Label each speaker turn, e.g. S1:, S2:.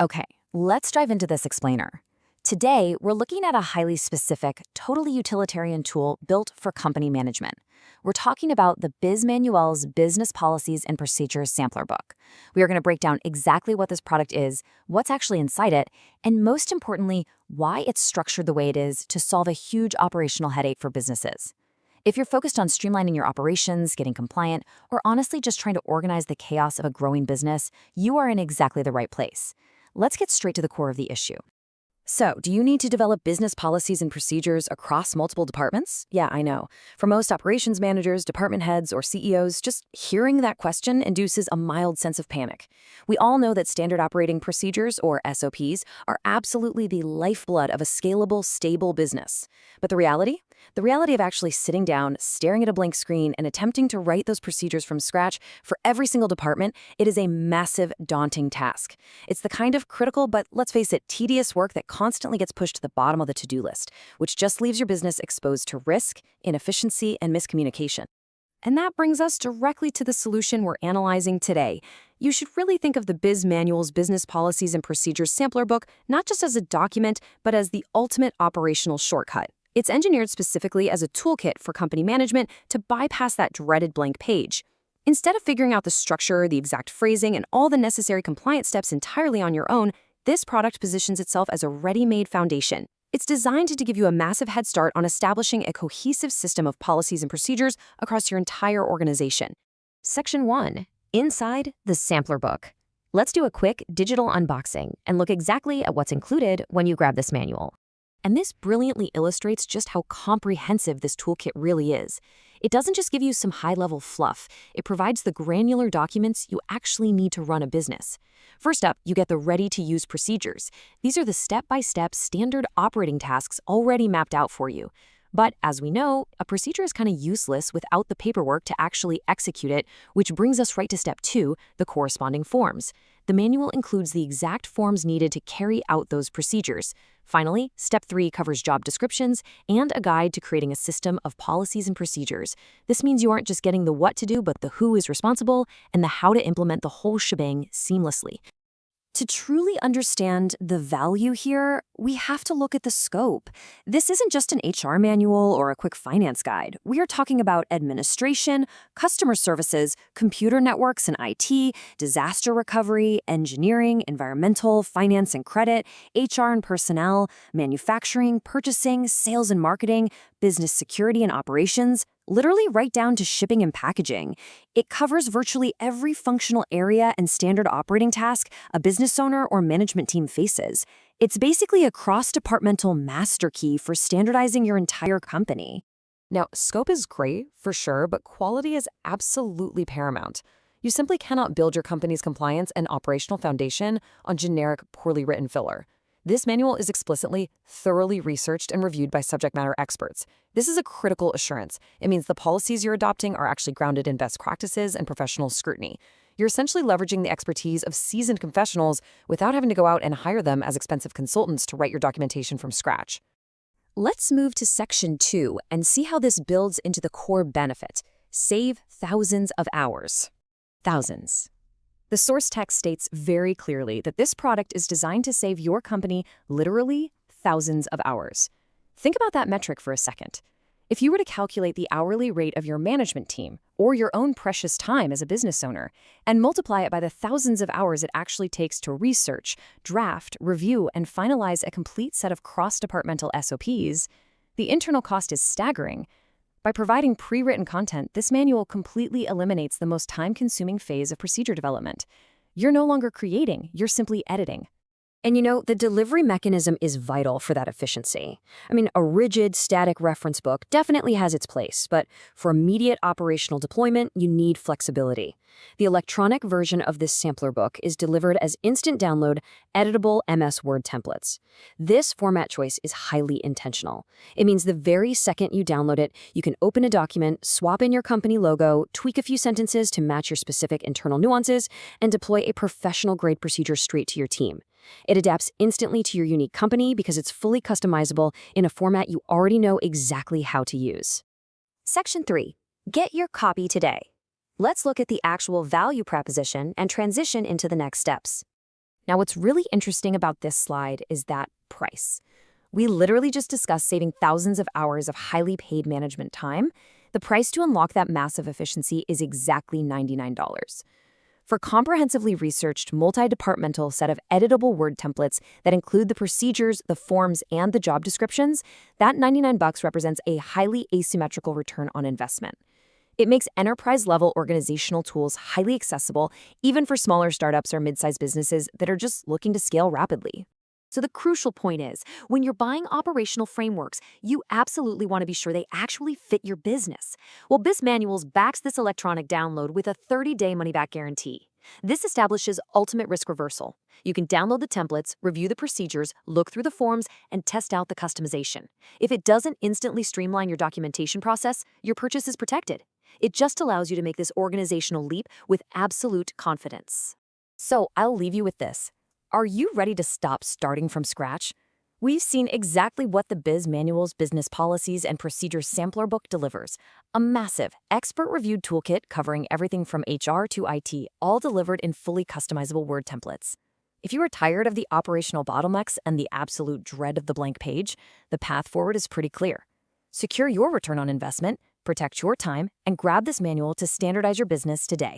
S1: Okay, let's dive into this explainer. Today, we're looking at a highly specific, totally utilitarian tool built for company management. We're talking about the Bizmanualz Business Policies and Procedures Sampler Book. We are going to break down exactly what this product is, what's actually inside it, and most importantly, why it's structured the way it is to solve a huge operational headache for businesses. If you're focused on streamlining your operations, getting compliant, or honestly just trying to organize the chaos of a growing business, you are in exactly the right place. Let's get straight to the core of the issue. So, do you need to develop business policies and procedures across multiple departments? Yeah, I know. For most operations managers, department heads, or CEOs, just hearing that question induces a mild sense of panic. We all know that standard operating procedures, or SOPs, are absolutely the lifeblood of a scalable, stable business. But the reality? The reality of actually sitting down, staring at a blank screen, and attempting to write those procedures from scratch for every single department, it is a massive, daunting task. It's the kind of critical but, let's face it, tedious work that constantly gets pushed to the bottom of the to-do list, which just leaves your business exposed to risk, inefficiency, and miscommunication. And that brings us directly to the solution we're analyzing today. You should really think of the Bizmanualz Business Policies and Procedures Sampler Book not just as a document, but as the ultimate operational shortcut. It's engineered specifically as a toolkit for company management to bypass that dreaded blank page. Instead of figuring out the structure, the exact phrasing, and all the necessary compliance steps entirely on your own, this product positions itself as a ready-made foundation. It's designed to give you a massive head start on establishing a cohesive system of policies and procedures across your entire organization. Section 1. Inside the Sampler Book. Let's do a quick digital unboxing and look exactly at what's included when you grab this manual. And this brilliantly illustrates just how comprehensive this toolkit really is. It doesn't just give you some high-level fluff. It provides the granular documents you actually need to run a business. First up, you get the ready-to-use procedures. These are the step-by-step standard operating tasks already mapped out for you. But as we know, a procedure is kind of useless without the paperwork to actually execute it, which brings us right to step 2, the corresponding forms. The manual includes the exact forms needed to carry out those procedures. Finally, step 3 covers job descriptions and a guide to creating a system of policies and procedures. This means you aren't just getting the what to do, but the who is responsible and the how to implement the whole shebang seamlessly. To truly understand the value here, we have to look at the scope. This isn't just an HR manual or a quick finance guide. We are talking about administration, customer services, computer networks and IT, disaster recovery, engineering, environmental, finance and credit, HR and personnel, manufacturing, purchasing, sales and marketing, business security and operations, literally right down to shipping and packaging. It covers virtually every functional area and standard operating task a business owner or management team faces. It's basically a cross-departmental master key for standardizing your entire company.
S2: Now, scope is great, for sure, but quality is absolutely paramount. You simply cannot build your company's compliance and operational foundation on generic, poorly written filler. This manual is explicitly, thoroughly researched and reviewed by subject matter experts. This is a critical assurance. It means the policies you're adopting are actually grounded in best practices and professional scrutiny. You're essentially leveraging the expertise of seasoned professionals without having to go out and hire them as expensive consultants to write your documentation from scratch.
S1: Let's move to Section 2 and see how this builds into the core benefit. Save thousands of hours. Thousands. The source text states very clearly that this product is designed to save your company literally thousands of hours. Think about that metric for a second. If you were to calculate the hourly rate of your management team or your own precious time as a business owner and multiply it by the thousands of hours it actually takes to research, draft, review, and finalize a complete set of cross-departmental SOPs, the internal cost is staggering. By providing pre-written content, this manual completely eliminates the most time-consuming phase of procedure development. You're no longer creating, you're simply editing. And the delivery mechanism is vital for that efficiency. A rigid, static reference book definitely has its place, but for immediate operational deployment, you need flexibility. The electronic version of this sampler book is delivered as instant download, editable MS Word templates. This format choice is highly intentional. It means the very second you download it, you can open a document, swap in your company logo, tweak a few sentences to match your specific internal nuances, and deploy a professional-grade procedure straight to your team. It adapts instantly to your unique company because it's fully customizable in a format you already know exactly how to use. Section 3. Get your copy today. Let's look at the actual value proposition and transition into the next steps. Now, what's really interesting about this slide is that price. We literally just discussed saving thousands of hours of highly paid management time. The price to unlock that massive efficiency is exactly $99. For comprehensively researched, multi-departmental set of editable Word templates that include the procedures, the forms, and the job descriptions, that $99 represents a highly asymmetrical return on investment. It makes enterprise-level organizational tools highly accessible, even for smaller startups or mid-sized businesses that are just looking to scale rapidly. So the crucial point is, when you're buying operational frameworks, you absolutely want to be sure they actually fit your business. Well, Bizmanualz backs this electronic download with a 30-day money-back guarantee. This establishes ultimate risk reversal. You can download the templates, review the procedures, look through the forms, and test out the customization. If it doesn't instantly streamline your documentation process, your purchase is protected. It just allows you to make this organizational leap with absolute confidence. So I'll leave you with this. Are you ready to stop starting from scratch? We've seen exactly what the Bizmanualz Business Policies and Procedures Sampler Book delivers. A massive, expert-reviewed toolkit covering everything from HR to IT, all delivered in fully customizable Word templates. If you are tired of the operational bottlenecks and the absolute dread of the blank page, the path forward is pretty clear. Secure your return on investment, protect your time, and grab this manual to standardize your business today.